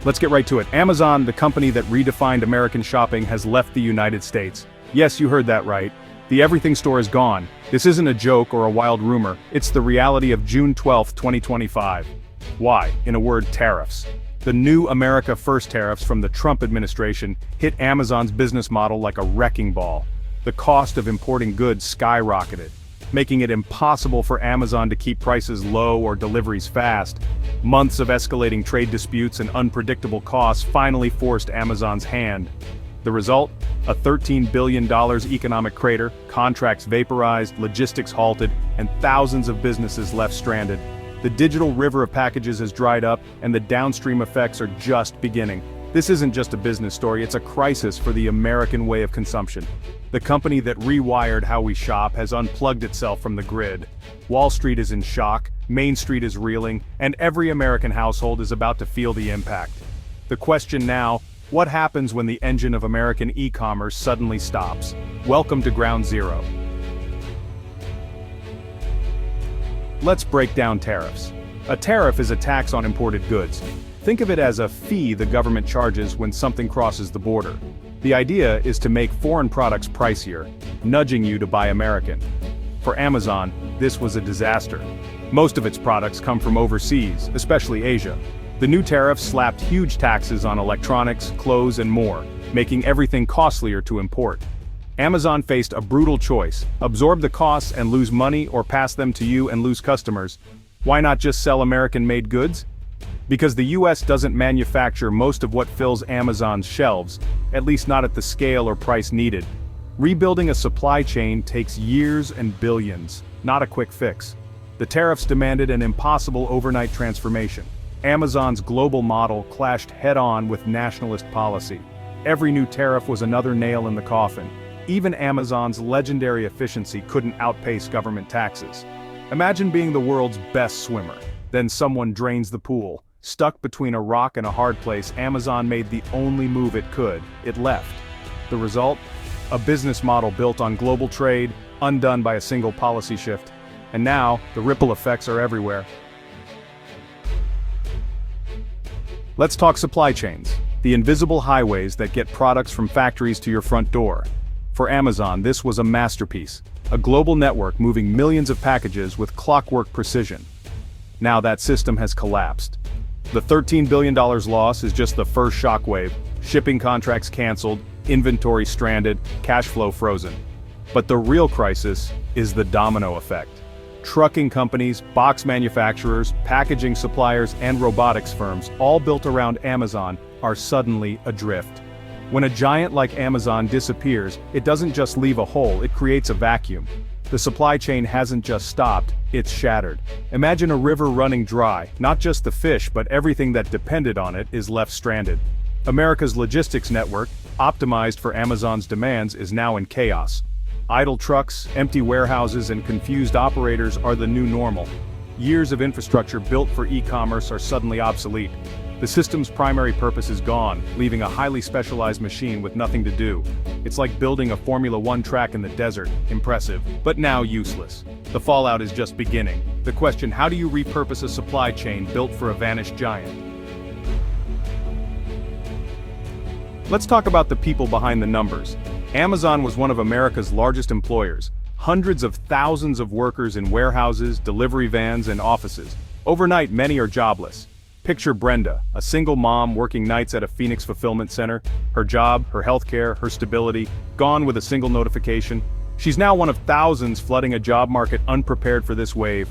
Let's get right to it. Amazon, the company that redefined American shopping, has left the United States. Yes, you heard that right. The everything store is gone. This isn't a joke or a wild rumor, it's the reality of June 12, 2025. Why? In a word, tariffs. The new America First tariffs from the Trump administration hit Amazon's business model like a wrecking ball. The cost of importing goods skyrocketed, making it impossible for Amazon to keep prices low or deliveries fast. Months of escalating trade disputes and unpredictable costs finally forced Amazon's hand. The result? A $13 billion economic crater, contracts vaporized, logistics halted, and thousands of businesses left stranded. The digital river of packages has dried up, and the downstream effects are just beginning. This isn't just a business story, it's a crisis for the American way of consumption. The company that rewired how we shop has unplugged itself from the grid. Wall Street is in shock, Main Street is reeling, and every American household is about to feel the impact. The question now, what happens when the engine of American e-commerce suddenly stops? Welcome to Ground Zero. Let's break down tariffs. A tariff is a tax on imported goods. Think of it as a fee the government charges when something crosses the border. The idea is to make foreign products pricier, nudging you to buy American. For Amazon, this was a disaster. Most of its products come from overseas, especially Asia. The new tariffs slapped huge taxes on electronics, clothes, and more, making everything costlier to import. Amazon faced a brutal choice: absorb the costs and lose money, or pass them to you and lose customers. Why not just sell American-made goods? Because the US doesn't manufacture most of what fills Amazon's shelves, at least not at the scale or price needed. Rebuilding a supply chain takes years and billions, not a quick fix. The tariffs demanded an impossible overnight transformation. Amazon's global model clashed head-on with nationalist policy. Every new tariff was another nail in the coffin. Even Amazon's legendary efficiency couldn't outpace government taxes. Imagine being the world's best swimmer. Then someone drains the pool. Stuck between a rock and a hard place, Amazon made the only move it could. It left. The result? A business model built on global trade, undone by a single policy shift. And now, the ripple effects are everywhere. Let's talk supply chains. The invisible highways that get products from factories to your front door. For Amazon, this was a masterpiece. A global network moving millions of packages with clockwork precision. Now that system has collapsed. The $13 billion loss is just the first shockwave. Shipping contracts canceled, inventory stranded, cash flow frozen. But the real crisis is the domino effect. Trucking companies, box manufacturers, packaging suppliers, and robotics firms, all built around Amazon, are suddenly adrift. When a giant like Amazon disappears, it doesn't just leave a hole, it creates a vacuum. The supply chain hasn't just stopped, it's shattered. Imagine a river running dry, not just the fish but everything that depended on it is left stranded. America's logistics network, optimized for Amazon's demands, is now in chaos. Idle trucks, empty warehouses, and confused operators are the new normal. Years of infrastructure built for e-commerce are suddenly obsolete. The system's primary purpose is gone, leaving a highly specialized machine with nothing to do. It's like building a Formula One track in the desert, impressive, but now useless. The fallout is just beginning. The question: how do you repurpose a supply chain built for a vanished giant? Let's talk about the people behind the numbers. Amazon was one of America's largest employers. Hundreds of thousands of workers in warehouses, delivery vans, and offices. Overnight, many are jobless. Picture Brenda, a single mom working nights at a Phoenix fulfillment center. Her job, her healthcare, her stability, gone with a single notification. She's now one of thousands flooding a job market unprepared for this wave.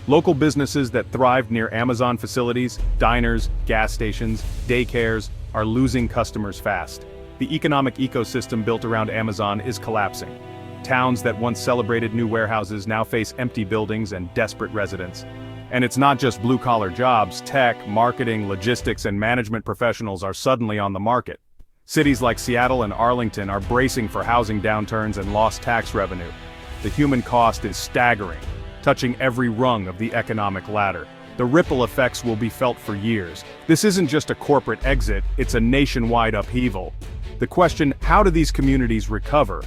Local businesses that thrived near Amazon facilities, diners, gas stations, daycares, are losing customers fast. The economic ecosystem built around Amazon is collapsing. Towns that once celebrated new warehouses now face empty buildings and desperate residents. And it's not just blue-collar jobs. Tech, marketing, logistics, and management professionals are suddenly on the market. Cities like Seattle and Arlington are bracing for housing downturns and lost tax revenue. The human cost is staggering, touching every rung of the economic ladder. The ripple effects will be felt for years. This isn't just a corporate exit, it's a nationwide upheaval. The question: how do these communities recover?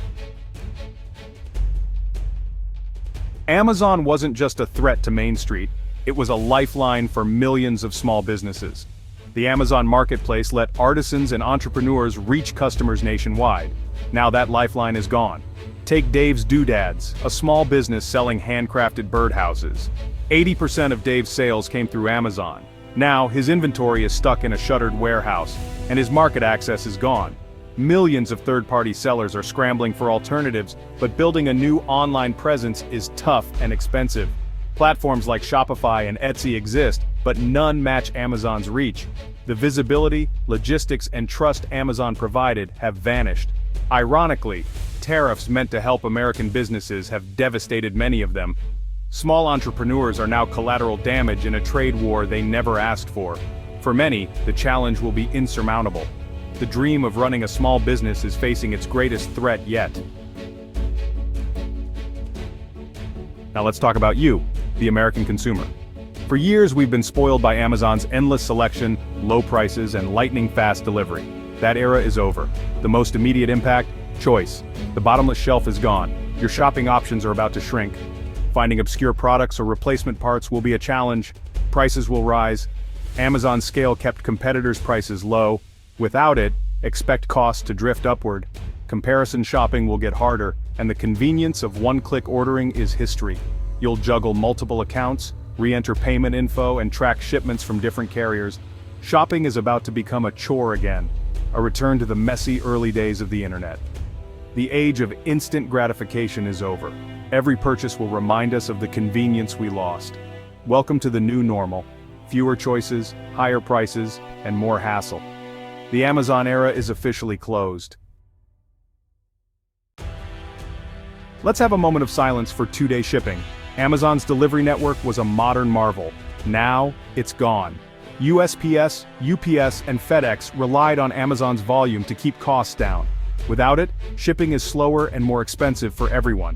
Amazon wasn't just a threat to Main Street, it was a lifeline for millions of small businesses. The Amazon Marketplace let artisans and entrepreneurs reach customers nationwide. Now that lifeline is gone. Take Dave's Doodads, a small business selling handcrafted birdhouses. 80% of Dave's sales came through Amazon. Now, his inventory is stuck in a shuttered warehouse, and his market access is gone. Millions of third-party sellers are scrambling for alternatives, but building a new online presence is tough and expensive. Platforms like Shopify and Etsy exist, but none match Amazon's reach. The visibility, logistics, and trust Amazon provided have vanished. Ironically, tariffs meant to help American businesses have devastated many of them. Small entrepreneurs are now collateral damage in a trade war they never asked for. For many, the challenge will be insurmountable. The dream of running a small business is facing its greatest threat yet. Now let's talk about you, the American consumer. For years we've been spoiled by Amazon's endless selection, low prices, and lightning-fast delivery. That era is over. The most immediate impact? Choice. The bottomless shelf is gone. Your shopping options are about to shrink. Finding obscure products or replacement parts will be a challenge. Prices will rise. Amazon's scale kept competitors' prices low. Without it, expect costs to drift upward. Comparison shopping will get harder, and the convenience of one-click ordering is history. You'll juggle multiple accounts, re-enter payment info, and track shipments from different carriers. Shopping is about to become a chore again, a return to the messy early days of the internet. The age of instant gratification is over. Every purchase will remind us of the convenience we lost. Welcome to the new normal. Fewer choices, higher prices, and more hassle. The Amazon era is officially closed. Let's have a moment of silence for two-day shipping. Amazon's delivery network was a modern marvel. Now, it's gone. USPS, UPS, and FedEx relied on Amazon's volume to keep costs down. Without it, shipping is slower and more expensive for everyone.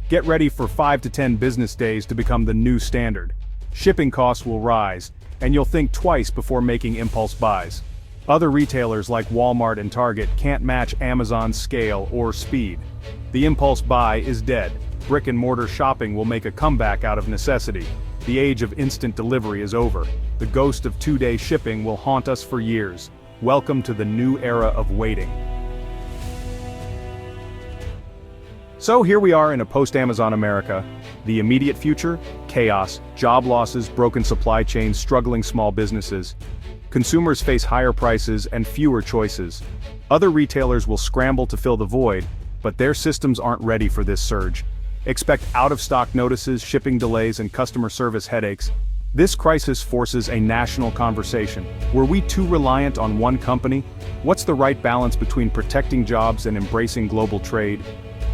Get ready for 5 to 10 business days to become the new standard. Shipping costs will rise, and you'll think twice before making impulse buys. Other retailers like Walmart and Target can't match Amazon's scale or speed. The impulse buy is dead. Brick-and-mortar shopping will make a comeback out of necessity. The age of instant delivery is over. The ghost of two-day shipping will haunt us for years. Welcome to the new era of waiting. So here we are in a post-Amazon America. The immediate future? Chaos, job losses, broken supply chains, struggling small businesses. Consumers face higher prices and fewer choices. Other retailers will scramble to fill the void, but their systems aren't ready for this surge. Expect out-of-stock notices, shipping delays, and customer service headaches. This crisis forces a national conversation. Were we too reliant on one company? What's the right balance between protecting jobs and embracing global trade?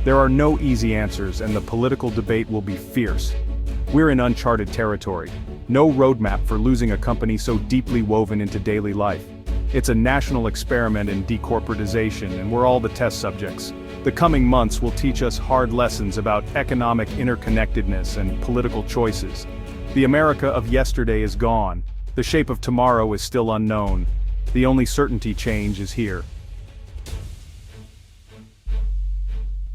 There are no easy answers, and the political debate will be fierce. We're in uncharted territory. No roadmap for losing a company so deeply woven into daily life. It's a national experiment in decorporatization, and we're all the test subjects. The coming months will teach us hard lessons about economic interconnectedness and political choices. The America of yesterday is gone. The shape of tomorrow is still unknown. The only certainty change is here.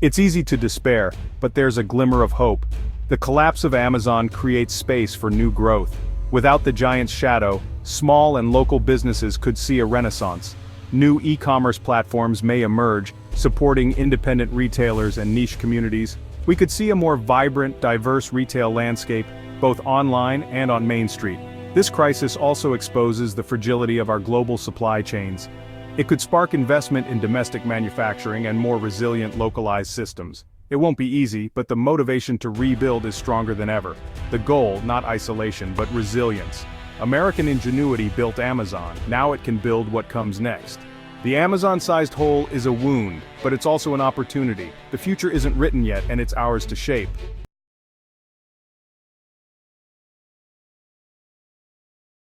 It's easy to despair, but there's a glimmer of hope. The collapse of Amazon creates space for new growth. Without the giant's shadow, small and local businesses could see a renaissance. New e-commerce platforms may emerge, supporting independent retailers and niche communities. We could see a more vibrant, diverse retail landscape, both online and on Main Street. This crisis also exposes the fragility of our global supply chains. It could spark investment in domestic manufacturing and more resilient localized systems. It won't be easy, but the motivation to rebuild is stronger than ever. The goal, not isolation, but resilience. American ingenuity built Amazon. Now it can build what comes next. The Amazon-sized hole is a wound, but it's also an opportunity. The future isn't written yet, and it's ours to shape.